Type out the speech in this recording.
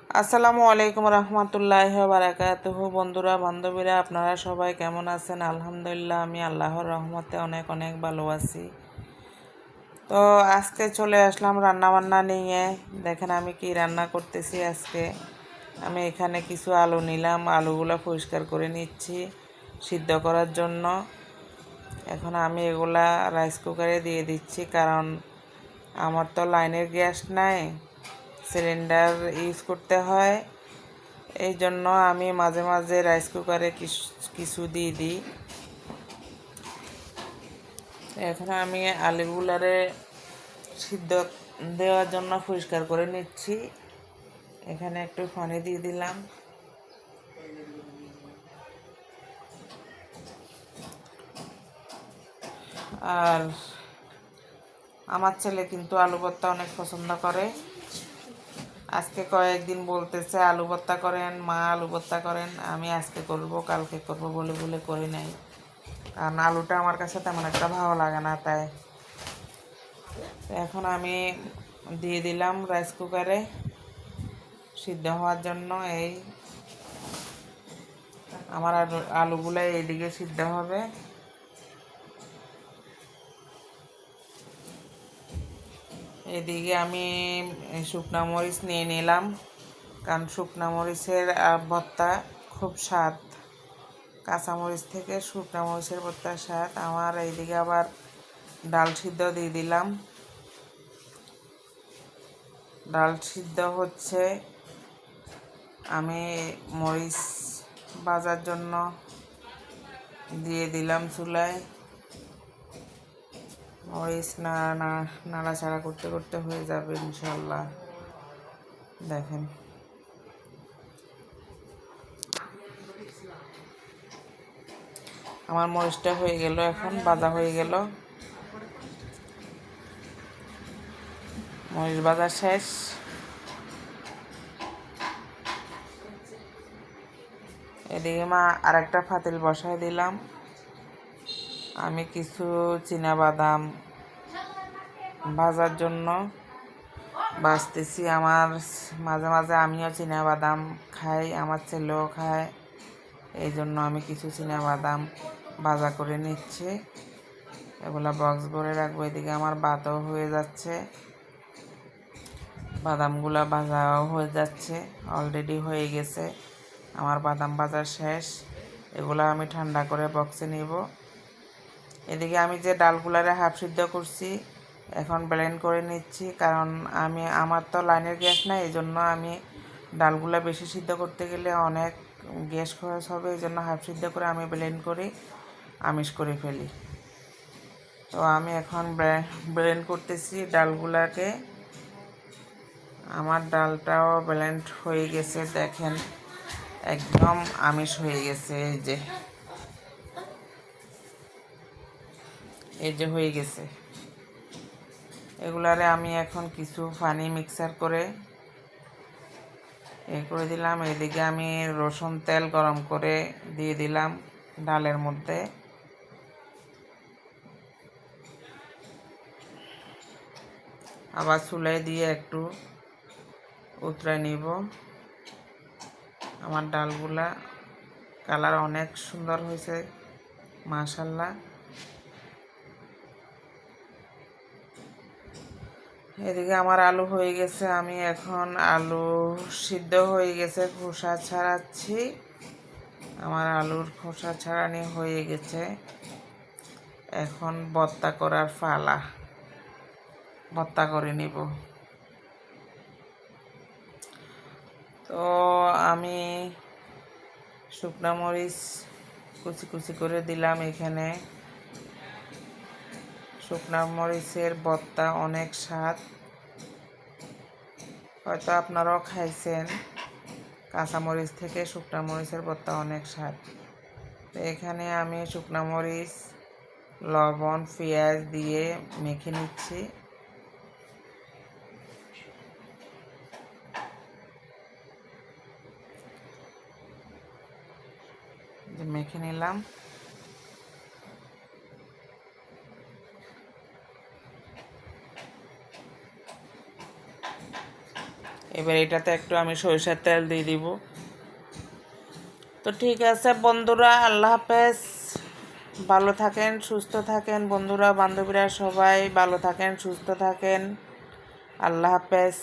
আসসালামু আলাইকুম রহমতুল্লাহি ওয়া বারাকাতুহু। বন্ধুরা বান্ধবীরা আপনারা সবাই কেমন আছেন? আলহামদুলিল্লাহ আমি আল্লাহর রহমতে অনেক অনেক ভালো আছি। তো আজকে চলে আসলাম রান্না বান্না নিয়ে। দেখেন আমি কি রান্না করতেছি আজকে। আমি এখানে কিছু আলু নিলাম, আলুগুলো পরিষ্কার করে নিচ্ছি সিদ্ধ করার জন্য। এখন আমি এগুলা রাইস কুকারে দিয়ে দিচ্ছি, কারণ আমার তো লাইনের গ্যাস নাই, সিলিন্ডার ইউজ করতে হয়। এই জন্য আমি মাঝে মাঝে রাইস কুকারে কিছু দিয়ে দিই। এখন আমি আলুগুলারে সিদ্ধ দেওয়ার জন্য পরিষ্কার করে নিচ্ছি। এখানে একটু পানি দিয়ে দিলাম। আর আমার ছেলে কিন্তু আলু ভর্তা অনেক পছন্দ করে। আজকে কয়েকদিন বলতেছে আলু ভর্তা করেন মা, আলু ভর্তা করেন। আমি আজকে করব কালকে করব বলে বলে করি নাই, কারণ আলুটা আমার কাছে তেমন একটা ভালো লাগে না। তাই এখন আমি দিয়ে দিলাম রাইস কুকারে সিদ্ধ হওয়ার জন্য। এই আমার আলুগুলো এইদিকে সিদ্ধ হবে। এদিকে আমি শুকনা মরিচ নিয়ে নিলাম, কারণ শুকনা মরিচের ভর্তা খুব স্বাদ। কাঁচামরিচ থেকে শুকনা মরিচের ভর্তা স্বাদ। আমার এইদিকে আবার ডাল সিদ্ধ দিয়ে দিলাম। ডাল সিদ্ধ হচ্ছে, আমি মরিচ ভাজার জন্য দিয়ে দিলাম চুলায়। মরিচ নাড়াচাড়া করতে করতে হয়ে যাবে ইনশাল্লাহ। দেখেন আমার মরিচটা হয়ে গেল, এখন ভাজা হয়ে গেল। মরিচ ভাজা শেষ। এদিকে আরেকটা পাতিল বসায় দিলাম। আমি কিছু বাদাম ভাজার জন্য ভাজতেছি। আমার মাঝে মাঝে আমিও বাদাম খাই, আমার ছেলেও খায়। এই জন্য আমি কিছু বাদাম ভাজা করে নিচ্ছি। এগুলা বক্স ভরে রাখবো। এদিকে আমার ভাতও হয়ে যাচ্ছে, বাদামগুলা ভাজাও হয়ে যাচ্ছে, অলরেডি হয়ে গেছে। আমার বাদাম ভাজা শেষ। এগুলো আমি ঠান্ডা করে বক্সে নিব। এদিকে আমি যে ডালগুলারে হাফ সিদ্ধ করছি এখন ব্লেন্ড করে নিচ্ছি, কারণ আমার তো লাইনের গ্যাস নাই। এই জন্য আমি ডালগুলা বেশি সিদ্ধ করতে গেলে অনেক গ্যাস খরচ হবে। এই জন্য হাফ সিদ্ধ করে আমি ব্লেন্ড করে আমিষ করে ফেলি। তো আমি এখন ব্লেন্ড করতেছি ডালগুলাকে। আমার ডালটাও ব্লেন্ড হয়ে গেছে, দেখেন একদম আমিষ হয়ে গেছে। এই যে হয়ে গেছে। এগুলারে আমি এখন কিছু পানি মিক্সার করে করে দিলাম। এদিকে আমি রসুন তেল গরম করে দিয়ে দিলাম ডালের মধ্যে। আবার চুলায় দিয়ে একটু উতরাই নিব। আমার ডালগুলা কালার অনেক সুন্দর হয়েছে মাশাআল্লাহ। এদিকে আমার আলু হয়ে গেছে। আমি এখন আলু সিদ্ধ হয়ে গেছে, খোসা ছাড়াচ্ছি। আমার আলুর খোসা ছাড়ানি হয়ে গেছে। এখন ভর্তা করার পালা, ভর্তা করে নিব। তো আমি শুকনা মরিচ কুচি কুচি করে দিলাম এখানে। শুকনা মরিচের ভর্তা অনেক স্বাদ, হয়তো আপনারাও খাইছেন। কাঁচামরিচ থেকে শুকনা মরিচের ভর্তা অনেক স্বাদ। তো এখানে আমি শুকনা মরিচ, লবণ, পেঁয়াজ দিয়ে মেখে নিচ্ছি। মেখে নিলাম। এবার এটাতে একটু আমি সরিষার তেল দিয়ে দিব। তো ঠিক আছে বন্ধুরা, আল্লাহ হাফেজ। ভালো থাকেন, সুস্থ থাকেন বন্ধুরা, বান্ধবীরা সবাই ভালো থাকেন, সুস্থ থাকেন। আল্লাহ হাফেজ।